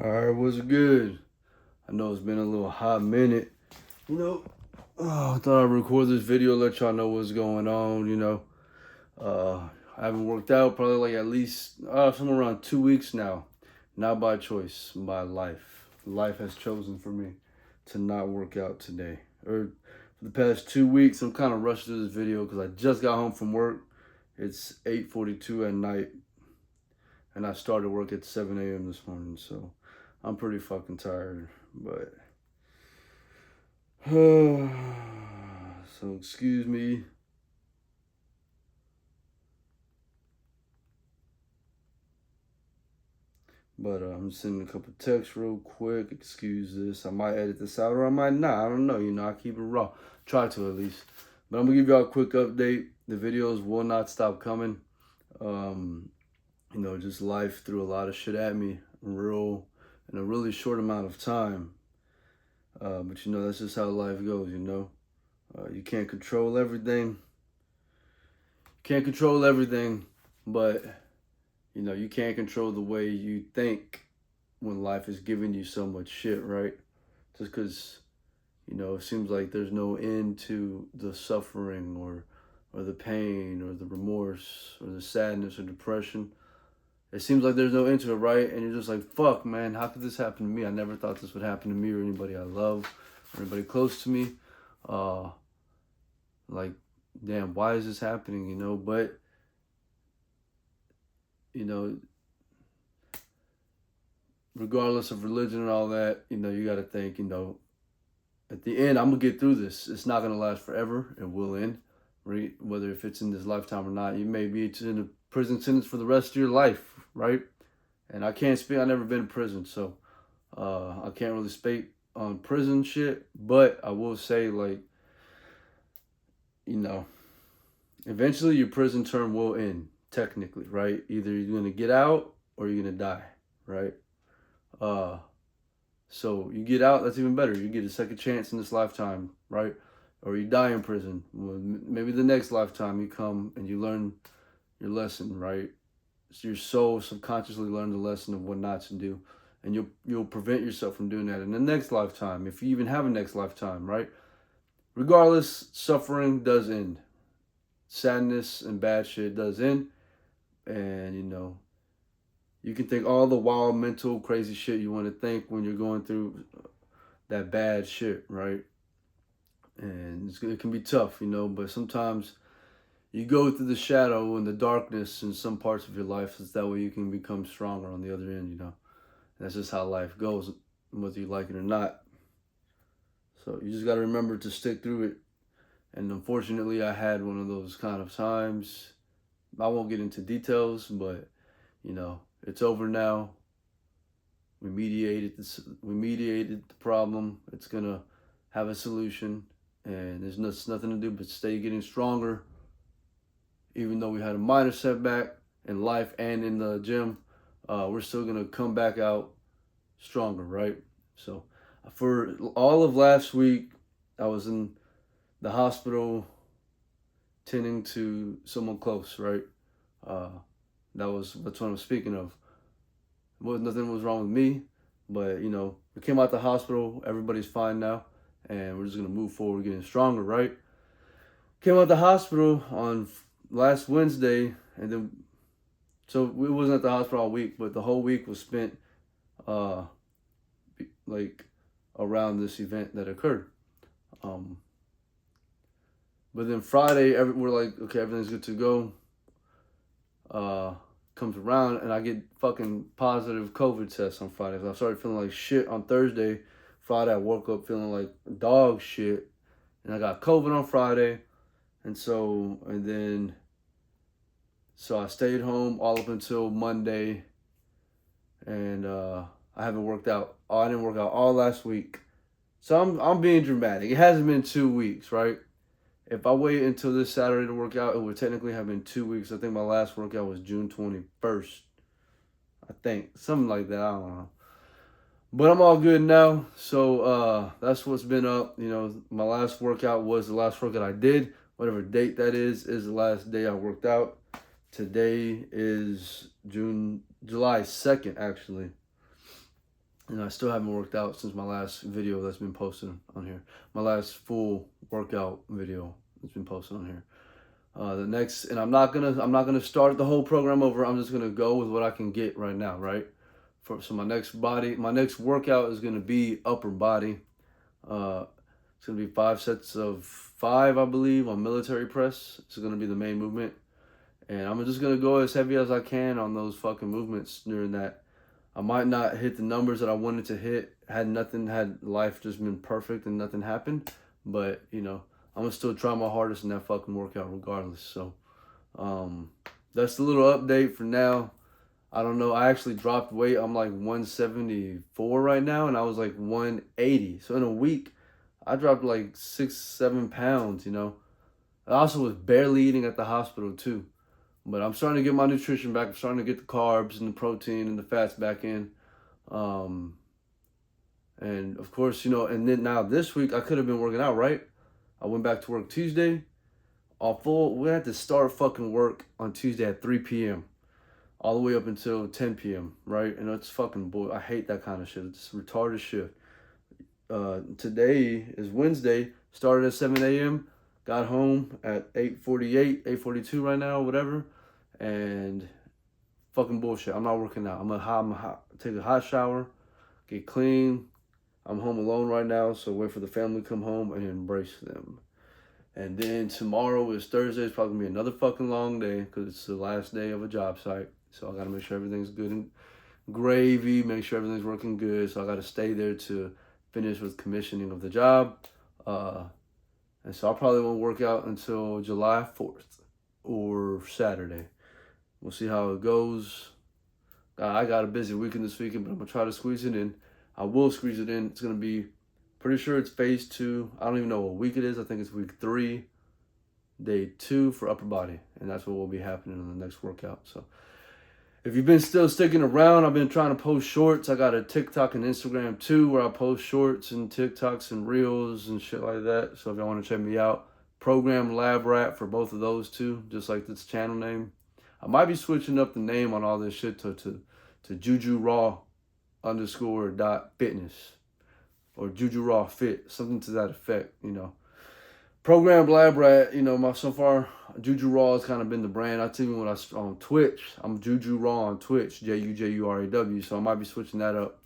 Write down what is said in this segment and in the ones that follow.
Alright, what's good? I know it's been a little hot minute. I thought I'd record this video, let y'all know what's going on. I haven't worked out probably like at least somewhere around 2 weeks now. Not by choice, by life. Life has chosen for me to not work out today. Or for the past 2 weeks, I'm kind of rushed through this video because I just got home from work. It's 8:42 at night, and I started work at 7 a.m. this morning, so I'm pretty fucking tired, but so excuse me. But I'm sending a couple texts real quick. Excuse this. I might edit this out or I might not. I don't know. I keep it raw. Try to at least. But I'm gonna give y'all a quick update. The videos will not stop coming. Just life threw a lot of shit at me in a really short amount of time. But that's just how life goes, You can't control everything. Can't control everything, but you can't control the way you think when life is giving you so much shit, right? Just because, it seems like there's no end to the suffering or the pain or the remorse or the sadness or depression. It seems like there's no end to it, right? And you're just like, fuck, man, how could this happen to me? I never thought this would happen to me or anybody I love or anybody close to me. Like, damn, why is this happening, But, regardless of religion and all that, you got to think, at the end, I'm going to get through this. It's not going to last forever. It will end, right? Whether if it's in this lifetime or not. You may be in a prison sentence for the rest of your life, right? And I can't speak. I've never been in prison, so I can't really speak on prison shit. But I will say, like, eventually your prison term will end, technically, right? Either you're going to get out or you're going to die, right? So you get out, that's even better. You get a second chance in this lifetime, right? Or you die in prison. Well, maybe the next lifetime you come and you learn your lesson, right? So your soul subconsciously learns the lesson of what not to do, and you'll prevent yourself from doing that in the next lifetime, if you even have a next lifetime, right? Regardless, suffering does end. Sadness and bad shit does end, and you can think all the wild, mental, crazy shit you want to think when you're going through that bad shit, right? And it can be tough, but sometimes you go through the shadow and the darkness in some parts of your life, so that way you can become stronger on the other end, That's just how life goes, whether you like it or not. So you just got to remember to stick through it. And unfortunately, I had one of those kind of times. I won't get into details, but it's over now. We mediated the problem. It's gonna have a solution, and there's nothing to do but stay getting stronger. Even though we had a minor setback in life and in the gym, we're still gonna come back out stronger, right? So for all of last week, I was in the hospital tending to someone close, right? That's what I'm speaking of. Nothing was wrong with me, but we came out the hospital. Everybody's fine now, and we're just gonna move forward, getting stronger, right? Came out the hospital on last Wednesday, and then so we wasn't at the hospital all week, but the whole week was spent, like around this event that occurred. But then Friday, we're like, okay, everything's good to go. Comes around and I get fucking positive COVID tests on Friday. So I started feeling like shit on Thursday. Friday, I woke up feeling like dog shit, and I got COVID on Friday, so I stayed home all up until Monday, and I haven't worked out. I didn't work out all last week, so I'm being dramatic. It hasn't been 2 weeks, right? If I wait until this Saturday to work out, it would technically have been 2 weeks. I think my last workout was June 21st. I think. Something like that. I don't know. But I'm all good now. So that's what's been up. My last workout was the last workout I did. Whatever date that is the last day I worked out. Today is July 2nd, actually. And I still haven't worked out since my last video that's been posted on here. My last full workout video that's been posted on here. The next, and I'm not gonna start the whole program over. I'm just gonna go with what I can get right now, right? So my next workout is gonna be upper body. It's gonna be 5 sets of 5, I believe, on military press. It's gonna be the main movement, and I'm just gonna go as heavy as I can on those fucking movements during that. I might not hit the numbers that I wanted to hit. Had life just been perfect and nothing happened, but you know, I'm gonna still try my hardest in that fucking workout regardless. So, that's the little update for now. I don't know. I actually dropped weight. I'm like 174 right now, and I was like 180. So in a week, I dropped like 6-7 pounds. You know, I also was barely eating at the hospital too. But I'm starting to get my nutrition back. I'm starting to get the carbs and the protein and the fats back in. And of course, you know, and then now this week I could have been working out, right? I went back to work Tuesday. We had to start fucking work on Tuesday at 3 p.m. all the way up until 10 p.m., right? And it's fucking I hate that kind of shit. It's retarded shit. Today is Wednesday. Started at 7 a.m. Got home at 8:48, 8:42 right now, whatever. And fucking bullshit. I'm not working out. I'm gonna take a hot shower, get clean. I'm home alone right now, so wait for the family to come home and embrace them. And then tomorrow is Thursday. It's probably gonna be another fucking long day because it's the last day of a job site. So I gotta make sure everything's good and gravy, make sure everything's working good. So I gotta stay there to finish with commissioning of the job. And so I probably won't work out until July 4th or Saturday. We'll see how it goes. I got a busy weekend this weekend, but I'm going to try to squeeze it in. I will squeeze it in. It's going to be, pretty sure it's phase 2. I don't even know what week it is. I think it's week 3, day 2 for upper body. And that's what will be happening in the next workout. So if you've been still sticking around, I've been trying to post shorts. I got a TikTok and Instagram too where I post shorts and TikToks and reels and shit like that. So if y'all want to check me out, Program Lab Rat for both of those two, just like this channel name. I might be switching up the name on all this shit to Juju Raw _.fitness or Juju Raw Fit, something to that effect, you know. Program Lab Rat, you know, so far Juju Raw has kind of been the brand. I tell you when on Twitch, I'm Juju Raw on Twitch, JUJURAW. So I might be switching that up.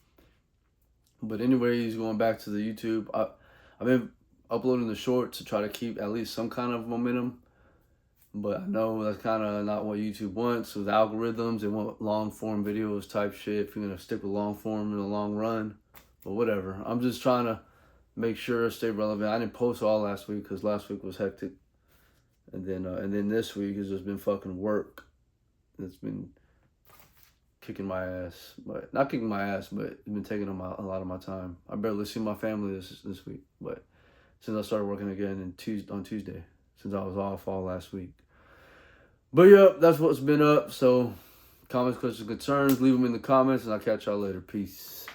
But anyways, going back to the YouTube, I've been uploading the shorts to try to keep at least some kind of momentum. But I know that's kind of not what YouTube wants with algorithms. They want long form videos type shit if you're gonna stick with long form in the long run. But whatever. I'm just trying to make sure I stay relevant. I didn't post all last week because last week was hectic. And then this week has just been fucking work. It's been kicking my ass. But not kicking my ass, but it's been taking a lot of my time. I barely see my family this week. But since I started working again on Tuesday, since I was off all last week. But yeah, that's what's been up. So comments, questions, concerns, leave them in the comments and I'll catch y'all later. Peace.